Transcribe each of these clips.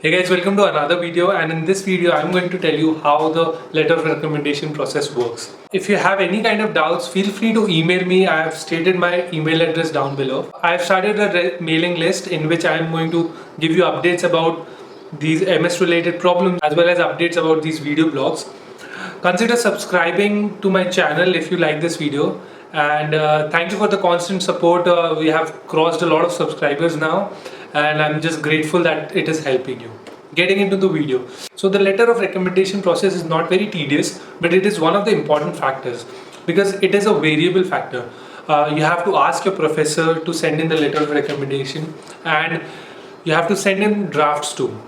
Hey guys, welcome to another video, and in this video I'm going to tell you how the letter of recommendation process works. If you have any kind of doubts, feel free to email me. I have stated my email address down below. I have started a mailing list in which I am going to give you updates about these MS related problems as well as updates about these video blogs. Consider subscribing to my channel if you like this video, and thank you for the constant support. We have crossed a lot of subscribers now, and I'm just grateful that it is helping you. Getting into the video. So the letter of recommendation process is not very tedious, but it is one of the important factors because it is a variable factor. You have to ask your professor to send in the letter of recommendation, and you have to send in drafts too.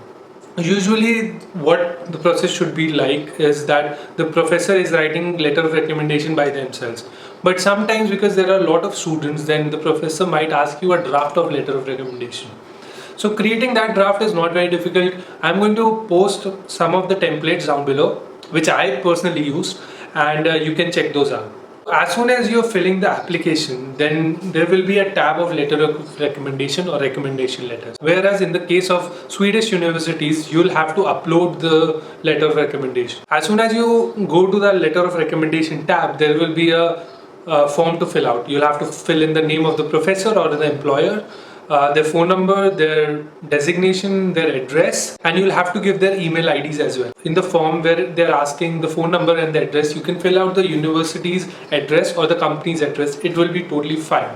Usually what the process should be like is that the professor is writing letter of recommendation by themselves, but sometimes because there are a lot of students, then the professor might ask you a draft of letter of recommendation. So creating that draft is not very difficult. I'm going to post some of the templates down below which I personally use, and you can check those out. As soon as you're filling the application, then there will be a tab of letter of recommendation or recommendation letters. Whereas in the case of Swedish universities, you'll have to upload the letter of recommendation. As soon as you go to the letter of recommendation tab, there will be a form to fill out. You'll have to fill in the name of the professor or the employer, their phone number, their designation, their address, and you'll have to give their email IDs as well. In the form where they're asking the phone number and the address, you can fill out the university's address or the company's address. It will be totally fine.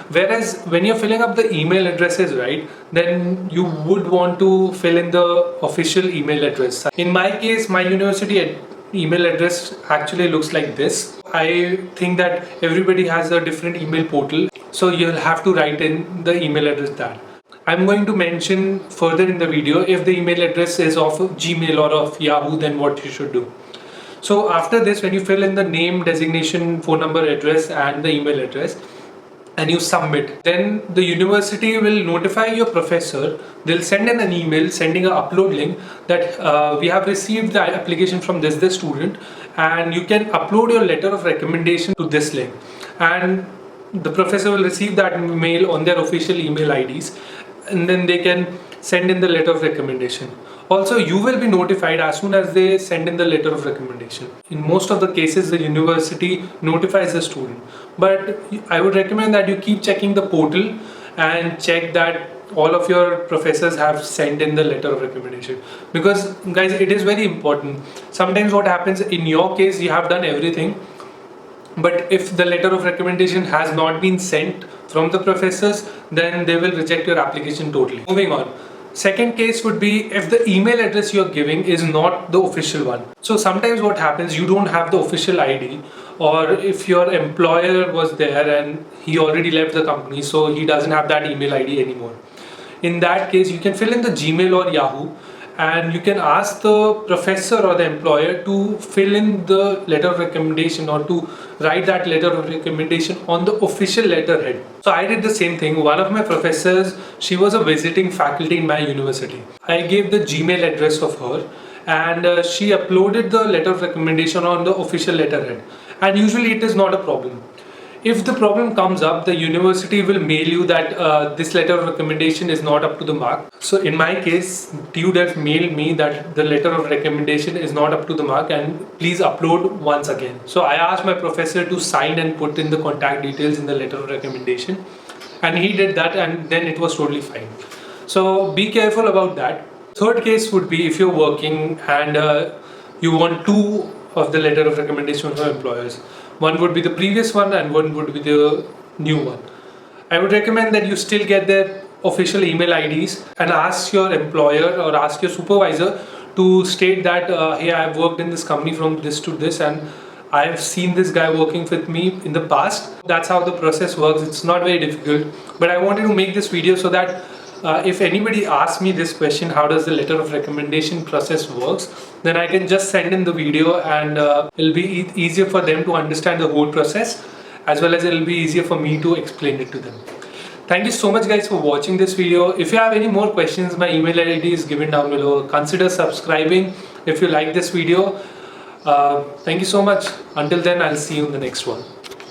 Whereas when you're filling up the email addresses, right, then you would want to fill in the official email address. In my case, my university email address actually looks like this. I think that everybody has a different email portal, so you'll have to write in the email address that. I'm going to mention further in the video if the email address is of Gmail or of Yahoo, then what you should do. So after this, when you fill in the name, designation, phone number, address and the email address, and you submit, then the university will notify your professor. They'll send in an email sending an upload link that we have received the application from this student, and you can upload your letter of recommendation to this link, and the professor will receive that mail on their official email IDs, and then they can send in the letter of recommendation. Also, you will be notified as soon as they send in the letter of recommendation. In most of the cases, the university notifies the student, but I would recommend that you keep checking the portal and check that all of your professors have sent in the letter of recommendation, because guys, it is very important. Sometimes what happens, in your case you have done everything, but if the letter of recommendation has not been sent from the professors, then they will reject your application totally. Moving on. Second case would be if the email address you're giving is not the official one. So sometimes what happens, you don't have the official ID, or if your employer was there and he already left the company, so he doesn't have that email ID anymore. In that case, you can fill in the Gmail or Yahoo, and you can ask the professor or the employer to fill in the letter of recommendation or to write that letter of recommendation on the official letterhead. So I did the same thing. One of my professors, she was a visiting faculty in my university. I gave the Gmail address of her, and she uploaded the letter of recommendation on the official letterhead, and usually it is not a problem. If the problem comes up, the university will mail you that this letter of recommendation is not up to the mark. So in my case, TU Dev mailed me that the letter of recommendation is not up to the mark and please upload once again. So I asked my professor to sign and put in the contact details in the letter of recommendation, and he did that, and then it was totally fine. So be careful about that. Third case would be if you're working and you want two of the letter of recommendation from employers. One would be the previous one and one would be the new one. I would recommend that you still get their official email IDs and ask your employer or ask your supervisor to state that, hey, I've worked in this company from this to this, and I've seen this guy working with me in the past. That's how the process works. It's not very difficult, but I wanted to make this video so that if anybody asks me this question, how does the letter of recommendation process works, then I can just send in the video, and it'll be easier for them to understand the whole process, as well as it'll be easier for me to explain it to them. Thank you so much guys for watching this video. If you have any more questions, my email ID is given down below. Consider subscribing if you like this video. Thank you so much. Until then, I'll see you in the next one.